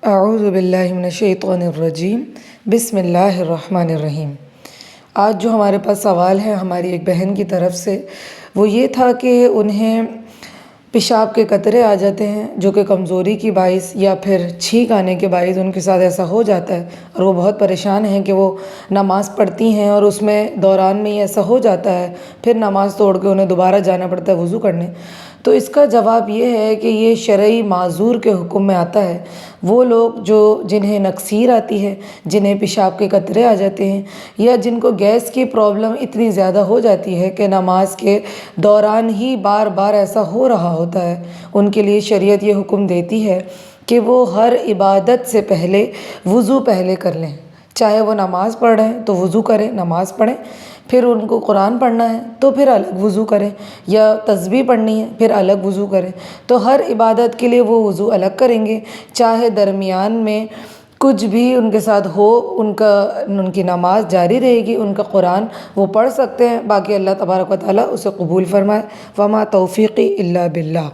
اعوذ باللہ من الشیطان الرجیم بسم اللہ الرحمن الرحیم۔ آج جو ہمارے پاس سوال ہے ہماری ایک بہن کی طرف سے، وہ یہ تھا کہ انہیں پیشاب کے قطرے آ جاتے ہیں جو کہ کمزوری کی باعث یا پھر چھینک آنے کے باعث ان کے ساتھ ایسا ہو جاتا ہے، اور وہ بہت پریشان ہیں کہ وہ نماز پڑھتی ہیں اور اس میں دوران میں ہی ایسا ہو جاتا ہے، پھر نماز توڑ کے انہیں دوبارہ جانا پڑتا ہے وضو کرنے۔ تو اس کا جواب یہ ہے کہ یہ شرعی معذور کے حکم میں آتا ہے۔ وہ لوگ جنہیں نکسیر آتی ہے، جنہیں پیشاب کے قطرے آ جاتے ہیں، یا جن کو گیس کی پرابلم اتنی زیادہ ہو جاتی ہے کہ نماز کے دوران ہی بار بار ایسا ہو رہا ہوتا ہے، ان کے لیے شریعت یہ حکم دیتی ہے کہ وہ ہر عبادت سے پہلے وضو پہلے کر لیں۔ چاہے وہ نماز پڑھ رہے ہیں تو وضو کریں، نماز پڑھیں، پھر ان کو قرآن پڑھنا ہے تو پھر الگ وضو کریں، یا تسبیح پڑھنی ہے پھر الگ وضو کریں۔ تو ہر عبادت کے لیے وہ وضو الگ کریں گے، چاہے درمیان میں کچھ بھی ان کے ساتھ ہو، ان کی نماز جاری رہے گی، ان کا قرآن وہ پڑھ سکتے ہیں، باقی اللہ تبارک و تعالیٰ اسے قبول فرمائے۔ وما توفیقی الا باللہ۔